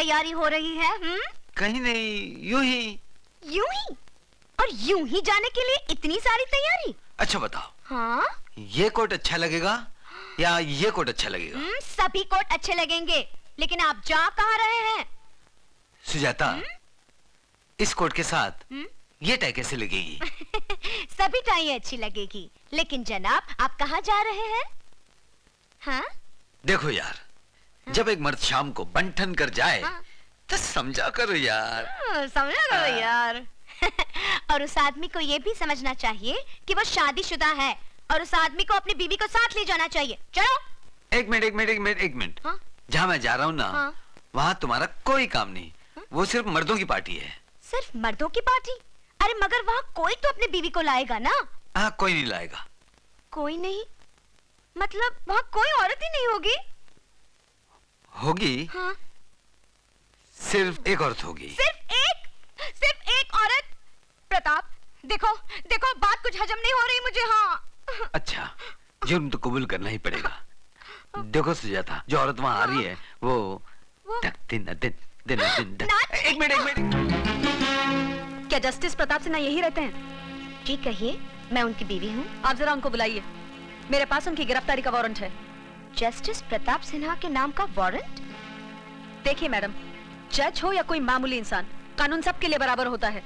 तैयारी हो रही है? कहीं नहीं, यूं ही। यूं ही? और यूं ही जाने के लिए इतनी सारी तैयारी? अच्छा बताओ। हाँ? ये कोट अच्छा लगेगा या ये कोट अच्छा लगेगा? सभी कोट अच्छे लगेंगे, लेकिन आप जा कहाँ रहे हैं? सुजाता, इस कोट के साथ ये टाई कैसे लगेगी? सभी टाई अच्छी लगेगी, लेकिन जनाब आप कहाँ जा रहे हैं? हाँ? देखो यार, जब एक मर्द शाम को बंठन कर जाए तो समझा करो यार। समझा करो यार। और उस आदमी को ये भी समझना चाहिए कि वो शादीशुदा है और उस आदमी को अपनी बीवी को साथ ले जाना चाहिए। चलो। एक मिनट। जहाँ मैं जा रहा हूँ ना, वहाँ तुम्हारा कोई काम नहीं। वो सिर्फ मर्दों की पार्टी है। सिर्फ मर्दों की पार्टी? अरे मगर वहाँ कोई तो अपनी बीवी को लाएगा ना? हाँ, कोई नहीं लाएगा। कोई नहीं? मतलब वहाँ कोई औरत ही नहीं होगी? होगी। हाँ? सिर्फ एक औरत होगी। सिर्फ एक औरत? प्रताप, देखो बात कुछ हजम नहीं हो रही मुझे। हाँ। अच्छा, जुर्म तो कबूल करना ही पड़ेगा। देखो सुजाता, जो औरत वहाँ आ रही है वो दिन। एक मिनट। क्या जस्टिस प्रताप सिन्हा यही रहते हैं? जी कहिए, मैं उनकी बीवी हूँ। आप जरा उनको बुलाइए, मेरे पास उनकी गिरफ्तारी का वारंट है। जस्टिस प्रताप सिन्हा के नाम का वारंट? देखिए मैडम, जज हो या कोई मामूली इंसान, कानून सबके लिए बराबर होता है।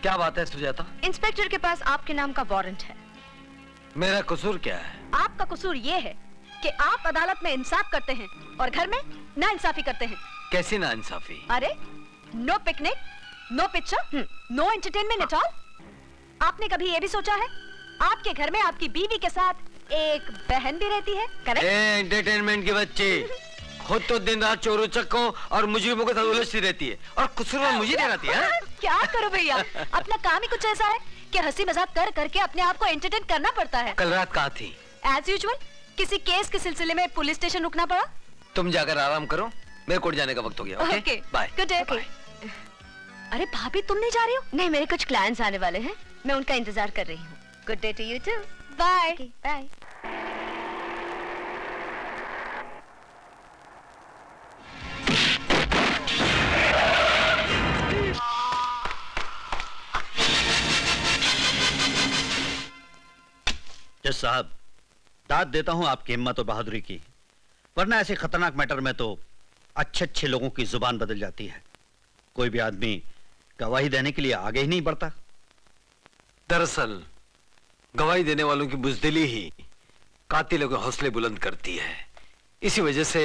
क्या बात है सुजाता? इंस्पेक्टर के पास आपके नाम का वारंट है। मेरा कसूर क्या है? आपका कसूर ये है कि आप अदालत में इंसाफ करते हैं और घर में नाइंसाफी करते हैं। कैसी नाइंसाफी? अरे, no picnic, no picture, no entertainment at all. आपने कभी ये भी सोचा है आपके घर में आपकी बीवी के साथ एक बहन भी रहती है? करेक्ट? एंटरटेनमेंट के बच्चे, खुद तो दिन रात चोरों चक्कों और मुजरिमों के साथ उलझती रहती है और कसूरवार मुझे ठहराती है। क्या करो भैया, अपना काम ही कुछ ऐसा है कि हंसी मजाक कर करके अपने आप को एंटरटेन करना पड़ता है। कल रात कहाँ थी? एज यूजुअल, किसी केस के सिलसिले में पुलिस स्टेशन रुकना पड़ा। तुम जाकर आराम करो, मेरे कोर्ट जाने का वक्त हो गया। Okay, bye. Good day. अरे भाभी, तुम नहीं जा रही हो? नहीं, मेरे कुछ क्लाइंट्स आने वाले हैं, मैं उनका इंतजार कर रही हूँ। Good day to you too. Bye bye. जज साहब, दाद देता हूं आपकी हिम्मत और बहादुरी की, वरना ऐसे खतरनाक मैटर में तो अच्छे लोगों की जुबान बदल जाती है। कोई भी आदमी गवाही देने के लिए आगे ही नहीं बढ़ता। दरअसल गवाही देने वालों की बुजदिली ही कातिलों के हौसले बुलंद करती है। इसी वजह से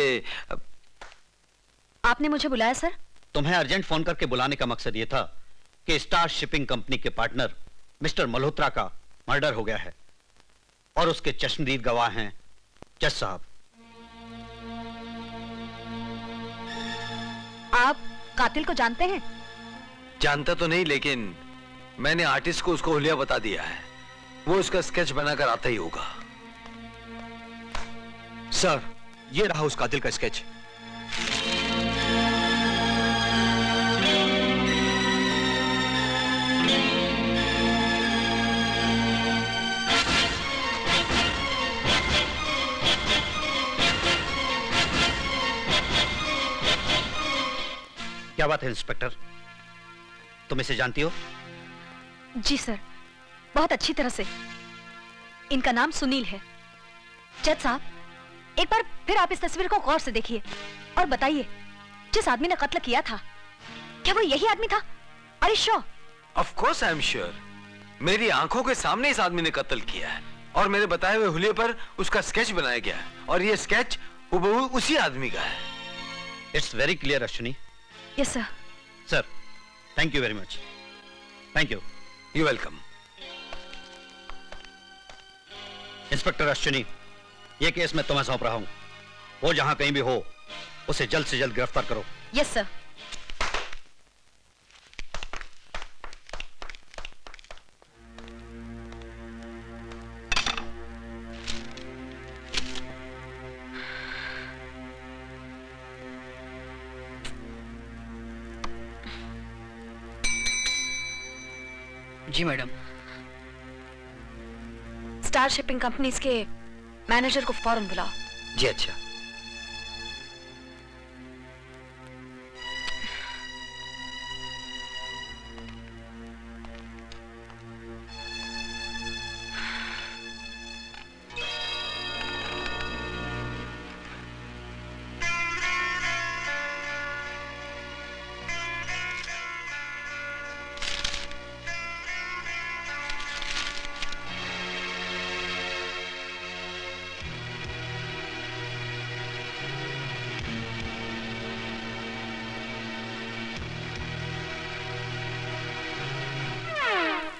आपने मुझे बुलाया सर? तुम्हें अर्जेंट फोन करके बुलाने का मकसद यह था कि स्टार शिपिंग कंपनी के पार्टनर मिस्टर मल्होत्रा का मर्डर हो गया है और उसके चश्मदीद गवाह हैं जज साहब। आप कातिल को जानते हैं? जानता तो नहीं, लेकिन मैंने आर्टिस्ट को उसको हुलिया बता दिया है। वो उसका स्केच बनाकर आता ही होगा। सर, ये रहा उस कातिल का स्केच। क्या बात है इंस्पेक्टर, तुम इसे जानती हो? जी सर, बहुत अच्छी तरह से। इनका नाम सुनील है। जज साहब, एक बार फिर आप इस तस्वीर को गौर से देखिए और बताइए, जिस आदमी ने कत्ल किया था, क्या वो यही आदमी था? Are you sure? Of course I am sure. मेरी आंखों के सामने इस आदमी ने कत्ल किया है और मेरे बताए हुए हुलिये पर उसका स्केच बनाया गया है और ये स्केच हुबहू उसी आदमी का है। It's very clear Ashwini. Yes sir. Sir, thank you very much. Thank you. You welcome. Inspector Ashwini, ये केस मैं तुम्हें सौंप रहा हूं। वो जहां कहीं भी हो, उसे जल्द से जल्द गिरफ्तार करो। Yes sir. जी मैडम। स्टार शिपिंग कंपनीज के मैनेजर को फौरन बुलाओ। जी अच्छा।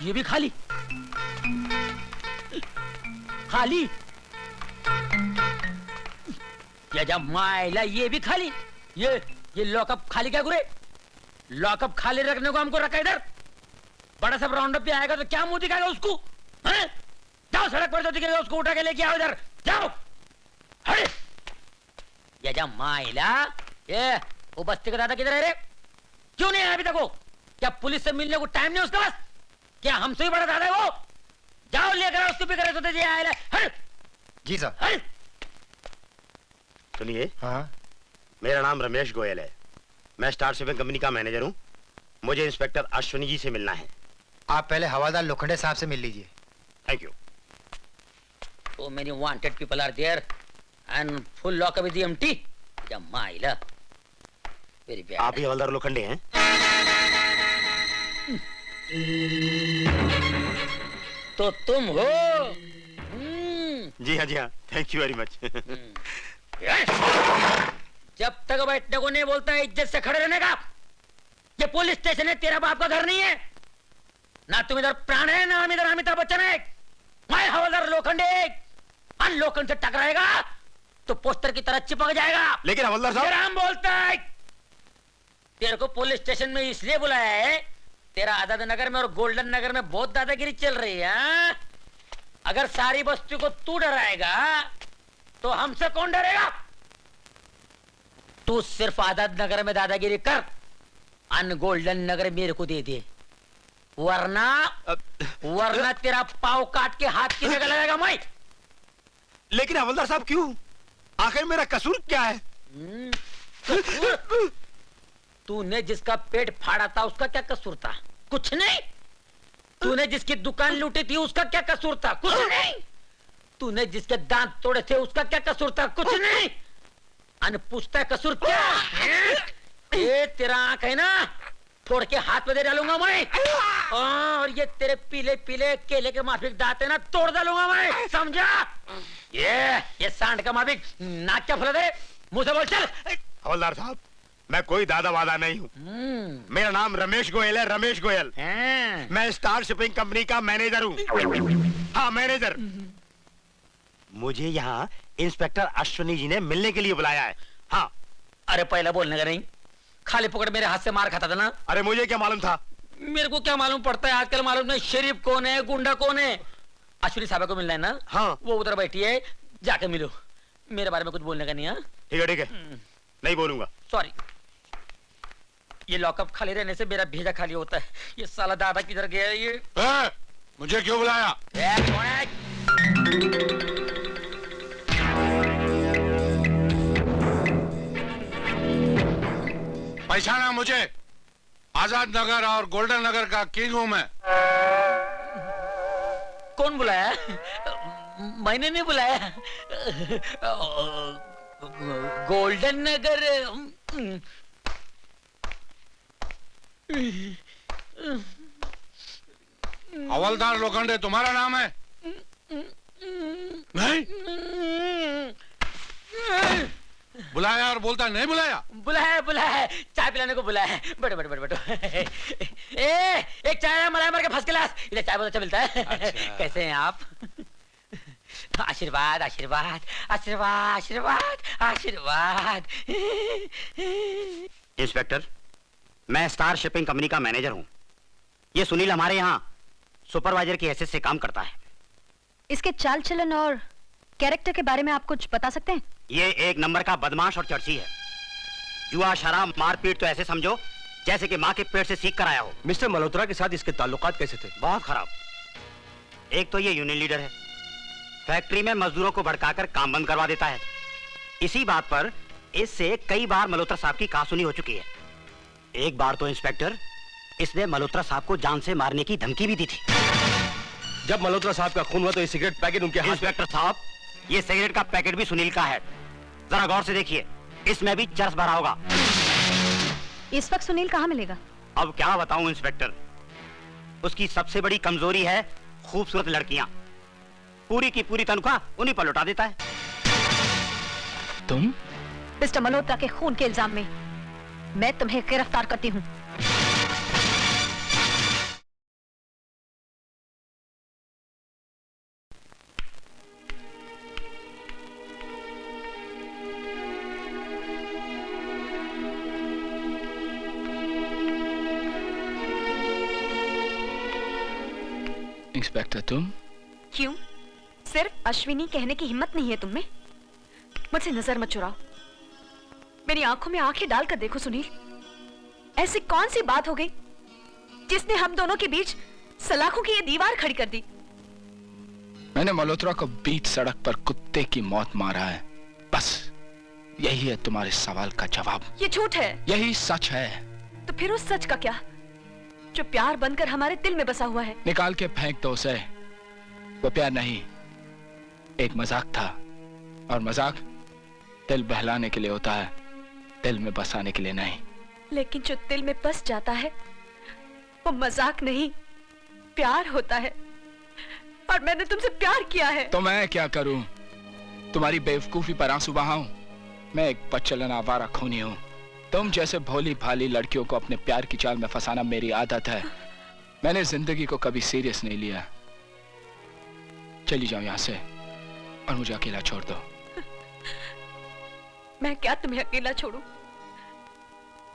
ये भी खाली खाली। ये जब मायला ये भी खाली। ये लॉकअप खाली क्या गुरे? लॉकअप खाली रखने को हमको रखा इधर। बड़ा सब राउंड अप पे आएगा तो क्या मुंह दिखाएगा उसको? हैं? जाओ सड़क पर जो दिखेगा उसको उठा के लेके आओ इधर, जाओ। हट! ये जब मायला ये वो बस्ती का दादा किधर है रे? क्यों नहीं आया अभी तक वो? क्या पुलिस से मिलने को टाइम नहीं उसके पास? क्या हमसे भी बड़ा दादा है वो? जाओ लेकर आओ उसको भी करे तो आया। हट! जी सर। हट! सुनिए, हाँ मेरा नाम रमेश गोयल है। मैं स्टार शिपिंग कंपनी का मैनेजर हूँ। मुझे इंस्पेक्टर अश्विनी जी से मिलना है। आप पहले हवालदार लोखंडे साहब से मिल लीजिए। Thank you. So many wanted people are there and full lock with the empty. या माइला वेरी बैड। आप ही हवलदार लोखंडे हैं? तो तुम हो? जी हाँ, जी हाँ। Thank you very much. जब तक बैठने को नहीं बोलता है इज्जत से खड़े रहने का। ये पुलिस स्टेशन है, तेरा बाप का घर नहीं है। ना तुम इधर प्राण है ना हम इधर अमिताभ बच्चन है। मैं हवलदार लोखंडे अन लोखंड से टकराएगा तो पोस्टर की तरह चिपक जाएगा। लेकिन हवलदार साहब, राम बोलता है तेरे को पुलिस स्टेशन में इसलिए बुलाया है, तेरा आजाद नगर में और गोल्डन नगर में बहुत दादागिरी चल रही है। अगर सारी बस्ती को तू डराएगा तो हमसे कौन डरेगा? तू सिर्फ आजाद नगर में दादागिरी कर, अन गोल्डन नगर मेरे को दे दे, वरना तेरा पाव काट के हाथ की जगह लगाएगा मैं। लेकिन हवलदार साहब क्यों? आखिर मेरा कसूर क्या है? तूने जिसका पेट फाड़ा था उसका क्या कसूर था? कुछ नहीं। तूने जिसकी दुकान लूटी थी उसका क्या कसूर था? कुछ नहीं। तूने जिसके दांत तोड़े थे उसका क्या कसूर था? कुछ नहीं। अन पूछता है कसूर क्या? ये तेरा आंख है ना, फोड़ के हाथ में दे डालूंगा मैं। और ये तेरे पीले पीले केले के माफिक दांत है ना, तोड़ डालूंगा मैं, समझा? ये सांड का माफिक नाक क्या फुला दे, मुंह से बोल चल। हवलदार साहब, मैं कोई दादा वादा नहीं हूँ। मेरा नाम रमेश गोयल है, रमेश गोयल। मैं स्टार शिपिंग कंपनी का मैनेजर हूँ। हाँ, मैनेजर। मुझे यहाँ इंस्पेक्टर अश्विनी जी ने मिलने के लिए बुलाया है। हाँ। अरे पहला बोलने का नहीं, खाली पकड़ मेरे हाथ से मार खाता था ना। अरे मुझे क्या मालूम था? मेरे को क्या मालूम पड़ता है आजकल? मालूम नहीं शरीफ कौन है, गुंडा कौन है। अश्विनी साहब को मिलना है ना? हाँ। वो उधर बैठी है, जाके मिलो। मेरे बारे में कुछ बोलने का नहीं है। ठीक है, ठीक है, नहीं बोलूंगा। सॉरी। ये लॉकअप खाली रहने से मेरा भेजा खाली होता है। ये साला दादा किधर गया ये? मुझे क्यों बुलाया? कौन है? पहचाना मुझे? आजाद नगर और गोल्डन नगर का किंग हूं मैं। कौन बुलाया? मैंने नहीं बुलाया। गोल्डन नगर। हवलदार लोखंडे तुम्हारा नाम है? नहीं बुलाया और बोलता नहीं बुलाया? बुलाया बुलाया, चाय पिलाने को बुलाया। बैठो बैठो बैठो बैठो। एक चाय मलाई मार के फर्स्ट क्लास। इधर चाय बहुत अच्छा मिलता है। अच्छा। कैसे हैं आप? आशीर्वाद आशीर्वाद आशीर्वाद आशीर्वाद आशीर्वाद। इंस्पेक्टर, मैं स्टार शिपिंग कंपनी का मैनेजर हूँ। ये सुनील हमारे यहाँ सुपरवाइजर की हैसियत से काम करता है। इसके चाल चलन और कैरेक्टर के बारे में आप कुछ बता सकते हैं? ये एक नंबर का बदमाश और चर्ची है। जुआ, शराब, मारपीट तो ऐसे समझो जैसे कि माँ के पेट से सीख कर आया हो। मिस्टर मल्होत्रा के साथ इसके ताल्लुकात कैसे थे? बहुत खराब। एक तो ये यूनियन लीडर है, फैक्ट्री में मजदूरों को भड़काकर काम बंद करवा देता है। इसी बात पर इससे कई बार मल्होत्रा साहब की कहासुनी हो चुकी है। एक बार तो इंस्पेक्टर, इसने मल्होत्रा साहब को जान से मारने की धमकी भी दी थी। जब मल्होत्रा साहब का खून हुआ तो ये सिगरेट पैकेट उनके हाथ में। इंस्पेक्टर साहब, ये सिगरेट का पैकेट भी सुनील का है। जरा गौर से देखिए, इसमें भी चरस भरा होगा। इस वक्त सुनील कहाँ मिलेगा? अब क्या बताऊं इंस्पेक्टर, उसकी सबसे बड़ी कमजोरी है खूबसूरत लड़कियां। पूरी की पूरी तनख्वाह उन्हीं पर लौटा देता है। तुम? मिस्टर मल्होत्रा के खून के इल्जाम में मैं तुम्हें गिरफ्तार करती हूँ। इंस्पेक्टर तुम? क्यों? सिर्फ अश्विनी कहने की हिम्मत नहीं है तुम में? मुझसे नजर मत चुराओ। मेरी आंखों में आंखें डालकर देखो सुनील। ऐसी कौन सी बात हो गई जिसने हम दोनों के बीच सलाखों की ये दीवार खड़ी कर दी? मैंने मल्होत्रा को बीच सड़क पर कुत्ते की मौत मारा है, बस यही है तुम्हारे सवाल का जवाब। ये झूठ है। यही सच है। तो फिर उस सच का क्या जो प्यार बनकर हमारे दिल में बसा हुआ है? निकाल के फेंक दो उसे। वो प्यार नहीं, एक मजाक था, और मजाक दिल बहलाने के लिए होता है, दिल में बसाने के लिए नहीं। लेकिन जो दिल में बस जाता है वो मजाक नहीं, प्यार होता है। और मैंने तुमसे प्यार किया है। तो मैं क्या करूं? तुम्हारी बेवकूफी पर आंसू बहाऊं? मैं एक पचलन आवारा खूनी हूं। तुम जैसे भोली भाली लड़कियों को अपने प्यार की चाल में फंसाना मेरी आदत है। मैंने जिंदगी को कभी सीरियस नहीं लिया। चली जाओ यहां से और मुझे अकेला छोड़ दो। मैं क्या तुम्हें अकेला छोड़ूं?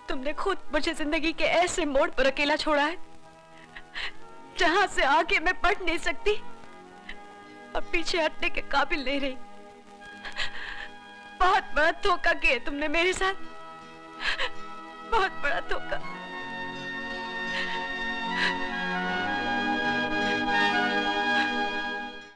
तुमने खुद मुझे जिंदगी के ऐसे मोड़ पर अकेला छोड़ा है जहां से आगे मैं बढ़ नहीं सकती और पीछे हटने के काबिल नहीं रही। बहुत बड़ा धोखा किया तुमने मेरे साथ, बहुत बड़ा धोखा।